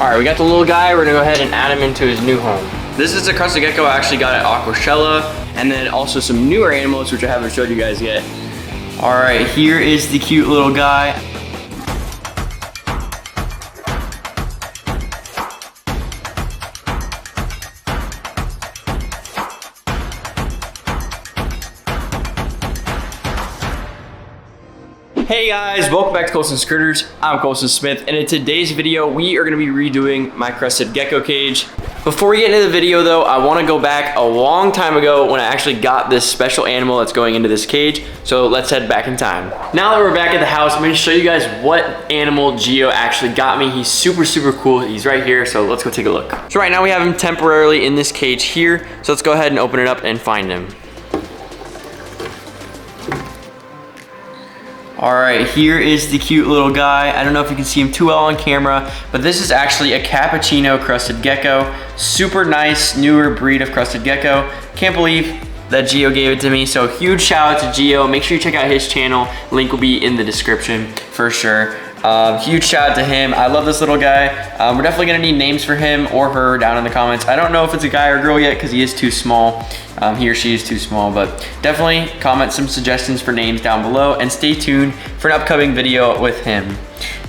All right, we got the little guy. We're gonna go ahead and add him into his new home. This is a Crested Gecko I actually got at AQUARIUM, and then also some newer animals, which I haven't showed you guys yet. All right, here is the cute little guy. Hey guys, welcome back to Colson's Critters. I'm Colson Smith, and in today's video, we are gonna be redoing my Crested Gecko cage. Before we get into the video though, I wanna go back a long time ago when I actually got this special animal that's going into this cage. So let's head back in time. Now that we're back at the house, I'm gonna show you guys what animal Gio actually got me. He's super cool. He's right here, so let's go take a look. So right now we have him temporarily in this cage here. So let's go ahead and open it up and find him. All right, here is the cute little guy. I don't know if you can see him too well on camera, but this is actually a cappuccino Crested Gecko. Super nice, newer breed of Crested Gecko. Can't believe that Gio gave it to me, so huge shout out to Gio. Make sure you check out his channel. Link will be in the description for sure. Huge shout out to him. I love this little guy. We're definitely gonna need names for him or her down in the comments. I don't know if it's a guy or girl yet because he is too small. He or she is too small, but definitely comment some suggestions for names down below and stay tuned for an upcoming video with him.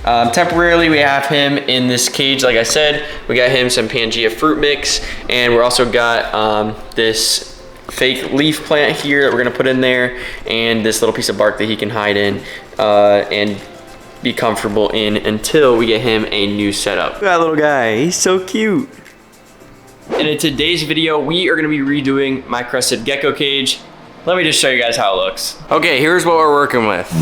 Temporarily, we have him in this cage. Like I said, we got him some Pangea fruit mix, and we're also got this fake leaf plant here that we're gonna put in there, and this little piece of bark that he can hide in and be comfortable in until we get him a new setup. Look at that little guy, he's so cute. And in today's video, we are gonna be redoing my Crested Gecko cage. Let me just show you guys how it looks. Okay, here's what we're working with.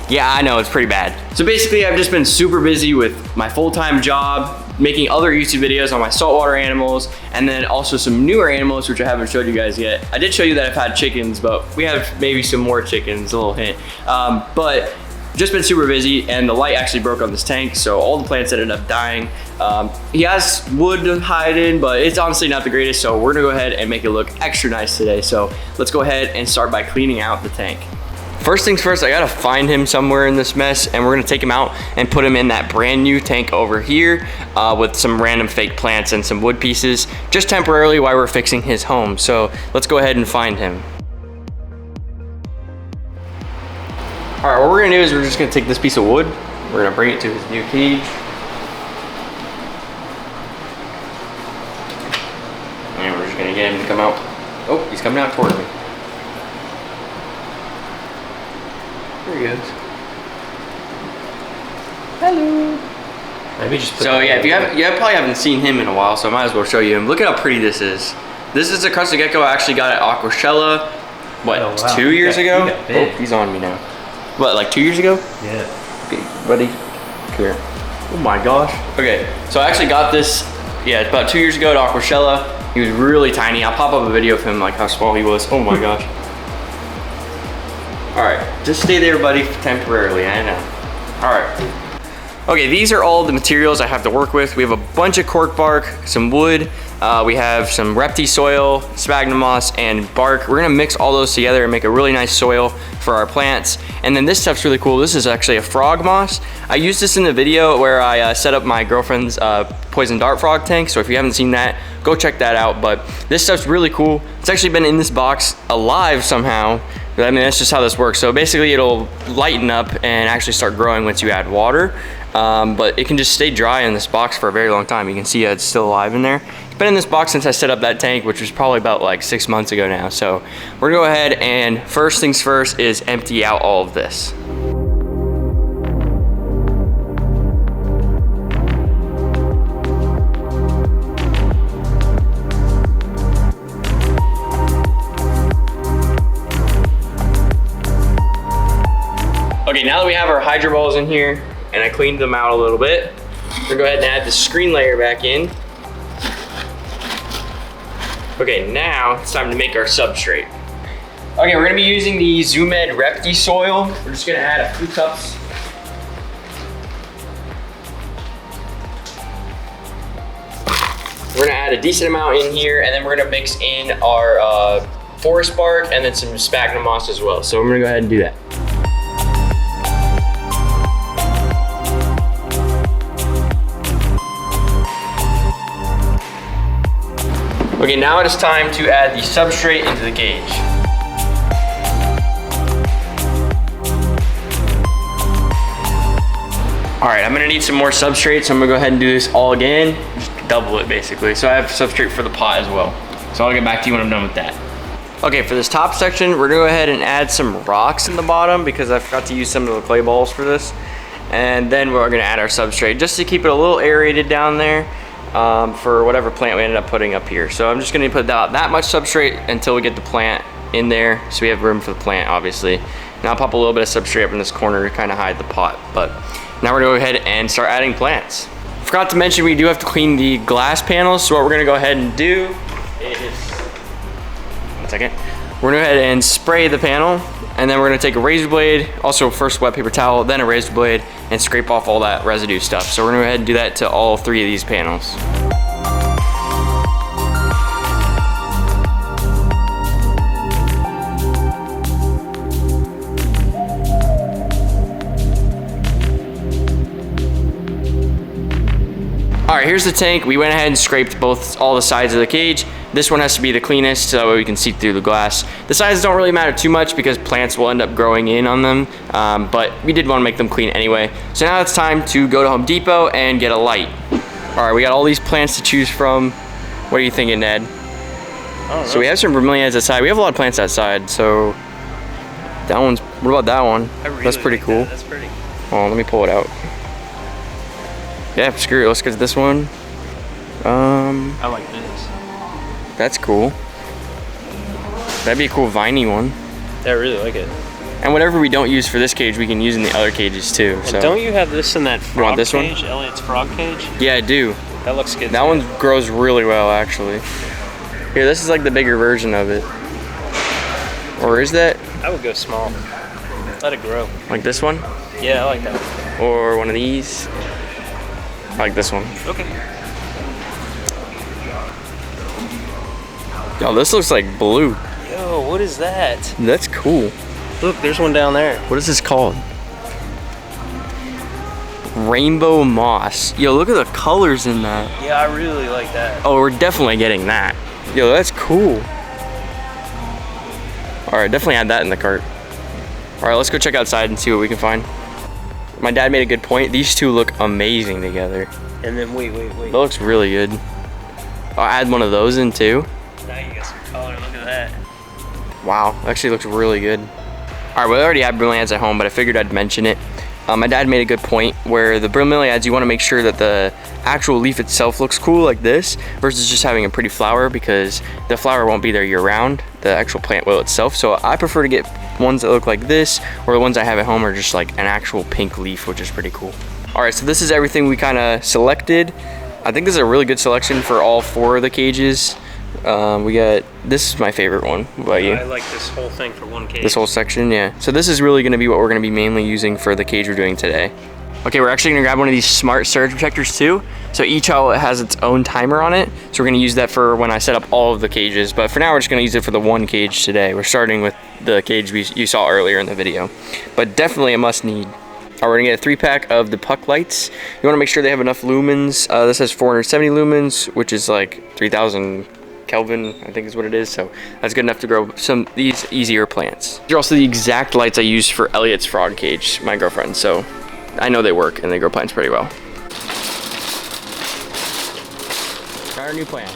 Yeah, I know, it's pretty bad. So basically, I've just been super busy with my full-time job, making other YouTube videos on my saltwater animals, and then also some newer animals, which I haven't showed you guys yet. I did show you that I've had chickens, but we have maybe some more chickens, a little hint. But just been super busy, and the light actually broke on this tank, so all the plants ended up dying. He has wood to hide in, but it's honestly not the greatest, so we're gonna go ahead and make it look extra nice today. So let's go ahead and start by cleaning out the tank. First things first, I gotta find him somewhere in this mess, and we're gonna take him out and put him in that brand new tank over here with some random fake plants and some wood pieces, just temporarily while we're fixing his home. So let's go ahead and find him. All right, what we're gonna do is we're just gonna take this piece of wood, we're gonna bring it to his new cage. And we're just gonna get him to come out. Oh, he's coming out toward me. There he goes. Hello. Maybe just put so yeah, if you probably haven't seen him in a while, so I might as well show you him. Look at how pretty this is. This is a Crested Gecko I actually got at AQUARIUM, what, oh, wow. 2 years ago? Oh, he's on me now. What, like 2 years ago? Yeah. Okay, buddy, come here. Oh my gosh. Okay, so I actually got this, yeah, about 2 years ago at AQUARIUM. He was really tiny. I'll pop up a video of him, like how small he was. Oh my gosh. All right, just stay there, buddy, temporarily, I know. All right. Okay, these are all the materials I have to work with. We have a bunch of cork bark, some wood, we have some Repti soil, sphagnum moss, and bark. We're gonna mix all those together and make a really nice soil for our plants. And then this stuff's really cool. This is actually a frog moss. I used this in the video where I set up my girlfriend's poison dart frog tank. So if you haven't seen that, go check that out. But this stuff's really cool. It's actually been in this box alive somehow. But I mean, that's just how this works. So basically it'll lighten up and actually start growing once you add water. But it can just stay dry in this box for a very long time. You can see it's still alive in there. It's been in this box since I set up that tank, which was probably about like 6 months ago now. So we're gonna go ahead and first things first is empty out all of this. Okay, now that we have our hydro balls in here, and I cleaned them out a little bit, we're gonna go ahead and add the screen layer back in. Okay, now it's time to make our substrate. Okay, we're gonna be using the Zoomed Repti soil. We're just gonna add a few cups. We're gonna add a decent amount in here, and then we're gonna mix in our forest bark and then some sphagnum moss as well. So I'm gonna go ahead and do that. Okay, now it is time to add the substrate into the cage. All right, I'm gonna need some more substrate, so I'm gonna go ahead and do this all again. Just double it basically. So I have substrate for the pot as well. So I'll get back to you when I'm done with that. Okay, for this top section, we're gonna go ahead and add some rocks in the bottom because I forgot to use some of the clay balls for this. And then we're gonna add our substrate just to keep it a little aerated down there for whatever plant we ended up putting up here. So I'm just gonna put that much substrate until we get the plant in there so we have room for the plant, obviously. And I'll pop a little bit of substrate up in this corner to kind of hide the pot. But now we're gonna go ahead and start adding plants. Forgot to mention we do have to clean the glass panels, so what we're gonna go ahead and do is, one second. We're gonna go ahead and spray the panel, and then we're gonna take a razor blade, also first wet paper towel, then a razor blade, and scrape off all that residue stuff. So we're gonna go ahead and do that to all 3 of these panels. All right, here's the tank. We went ahead and scraped all the sides of the cage. This one has to be the cleanest so that way we can see through the glass. The sides don't really matter too much because plants will end up growing in on them, but we did want to make them clean anyway. So now it's time to go to Home Depot and get a light. All right, we got all these plants to choose from. What are you thinking, Ned? So we have some bromeliads outside. We have a lot of plants outside, so that one's, what about that one? That's pretty cool. That's pretty. Oh, let me pull it out. Yeah, screw it. Let's get this one. I like this. That's cool. That'd be a cool viney one. I really like it. And whatever we don't use for this cage, we can use in the other cages too. And so. Don't you have this in that frog want this cage? one? Elliot's frog cage? Yeah, I do. That looks good. That one grows really well, actually. Here, this is like the bigger version of it. Or is that? I would go small. Let it grow. Like this one? Yeah, I like that. Or one of these? I like this one. Okay. Oh, this looks like blue. Yo, what is that? That's cool. Look, there's one down there. What is this called? Rainbow moss. Yo, look at the colors in that. Yeah, I really like that. Oh, we're definitely getting that. Yo, that's cool. All right, definitely add that in the cart. All right, let's go check outside and see what we can find. My dad made a good point. These two look amazing together. And then wait. That looks really good. I'll add one of those in too. Now you got some color, look at that. Wow, actually looks really good. All right, we already have bromeliads at home, but I figured I'd mention it. My dad made a good point where the bromeliads, you want to make sure that the actual leaf itself looks cool like this versus just having a pretty flower, because the flower won't be there year round. The actual plant will itself. So I prefer to get ones that look like this, or the ones I have at home are just like an actual pink leaf, which is pretty cool. All right, so this is everything we kind of selected. I think this is a really good selection for all 4 of the cages. We got, this is my favorite one. What about you? I like this whole thing for one cage. This whole section, yeah. So this is really gonna be what we're gonna be mainly using for the cage we're doing today. Okay, we're actually gonna grab one of these smart surge protectors too. So each outlet has its own timer on it. So we're gonna use that for when I set up all of the cages. But for now, we're just gonna use it for the one cage today. We're starting with the cage you saw earlier in the video. But definitely a must need. All right, we're gonna get a 3-pack of the puck lights. You wanna make sure they have enough lumens. This has 470 lumens, which is like 3,000 Kelvin, I think is what it is. So that's good enough to grow some these easier plants. These are also the exact lights I use for Elliot's frog cage, my girlfriend. So I know they work and they grow plants pretty well. Got our new plants.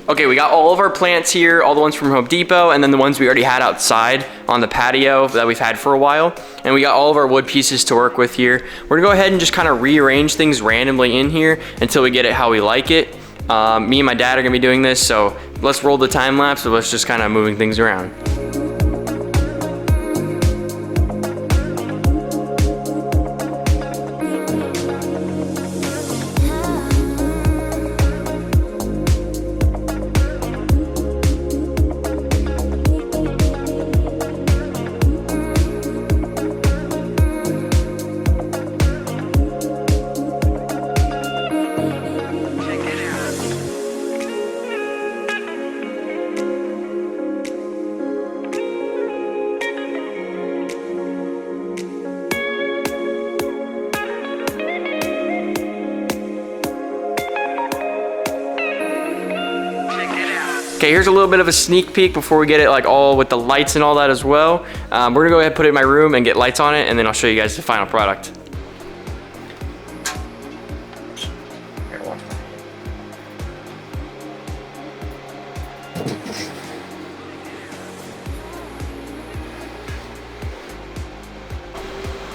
Okay, we got all of our plants here, all the ones from Home Depot, and then the ones we already had outside on the patio that we've had for a while. And we got all of our wood pieces to work with here. We're gonna go ahead and just kind of rearrange things randomly in here until we get it how we like it. Me and my dad are gonna be doing this, so let's roll the time lapse of us just kind of moving things around. Okay, here's a little bit of a sneak peek before we get it like all with the lights and all that as well. We're gonna go ahead and put it in my room and get lights on it, and then I'll show you guys the final product.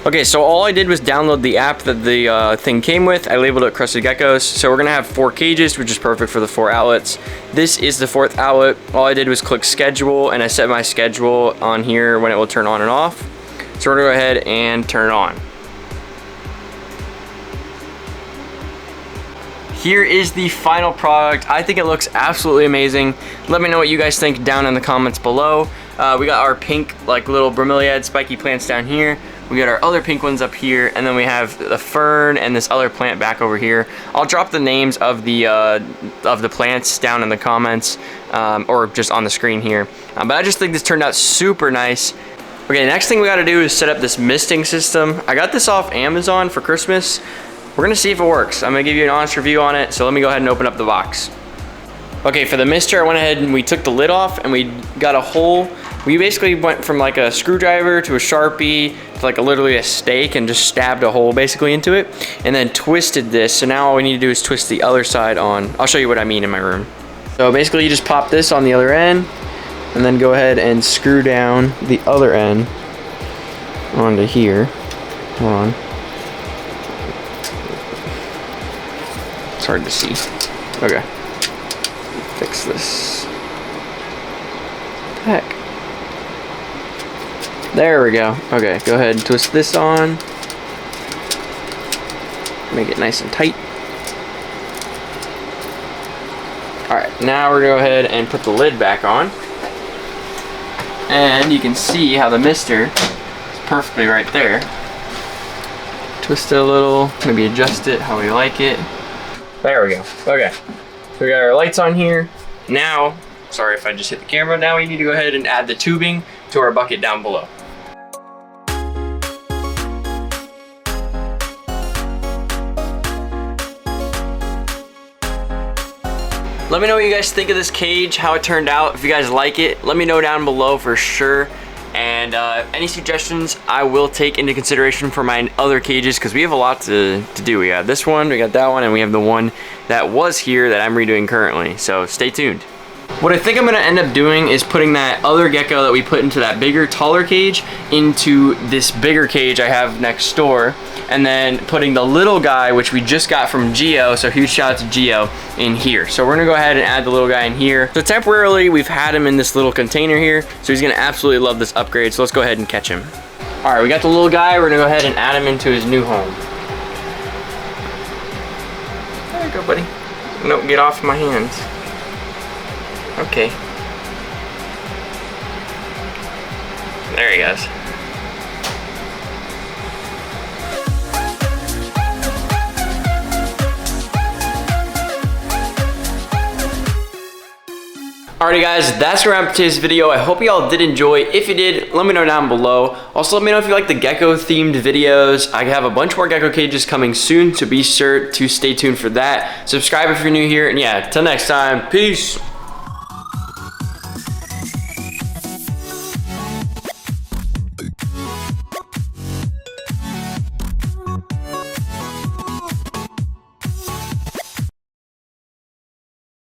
Okay, so all I did was download the app that the thing came with. I labeled it Crested Geckos. So we're gonna have 4 cages, which is perfect for the 4 outlets. This is the 4th outlet. All I did was click schedule, and I set my schedule on here when it will turn on and off. So we're gonna go ahead and turn it on. Here is the final product. I think it looks absolutely amazing. Let me know what you guys think down in the comments below. We got our pink, like little bromeliad spiky plants down here. We got our other pink ones up here, and then we have the fern and this other plant back over here. I'll drop the names of the plants down in the comments, or just on the screen here. But I just think this turned out super nice. Okay, next thing we got to do is set up this misting system. I got this off Amazon for Christmas. We're gonna see if it works. I'm gonna give you an honest review on it, so let me go ahead and open up the box. Okay, for the mister, I went ahead and we took the lid off and we got a hole. We basically went from like a screwdriver to a Sharpie to like literally a stake and just stabbed a hole basically into it and then twisted this. So now all we need to do is twist the other side on. I'll show you what I mean in my room. So basically you just pop this on the other end and then go ahead and screw down the other end onto here. Hold on. It's hard to see. Okay. Fix this. Heck. There we go. Okay, go ahead and twist this on. Make it nice and tight. Alright, now we're gonna go ahead and put the lid back on. And you can see how the mister is perfectly right there. Twist it a little, maybe adjust it how we like it. There we go. Okay. So we got our lights on here. Now, sorry if I just hit the camera, now we need to go ahead and add the tubing to our bucket down below. Let me know what you guys think of this cage, how it turned out. If you guys like it, let me know down below for sure. And any suggestions I will take into consideration for my other cages, because we have a lot to do. We got this one, we got that one, and we have the one that was here that I'm redoing currently. So stay tuned. What I think I'm gonna end up doing is putting that other gecko that we put into that bigger, taller cage into this bigger cage I have next door, and then putting the little guy, which we just got from Gio, so huge shout out to Gio, in here. So we're gonna go ahead and add the little guy in here. So temporarily, we've had him in this little container here, so he's gonna absolutely love this upgrade, so let's go ahead and catch him. All right, we got the little guy, we're gonna go ahead and add him into his new home. There you go, buddy. No, get off my hands. Okay. There he goes. Alrighty guys, that's a wrap for today's video. I hope y'all did enjoy. If you did, let me know down below. Also, let me know if you like the gecko themed videos. I have a bunch more gecko cages coming soon, so be sure to stay tuned for that. Subscribe if you're new here, and yeah, till next time, peace.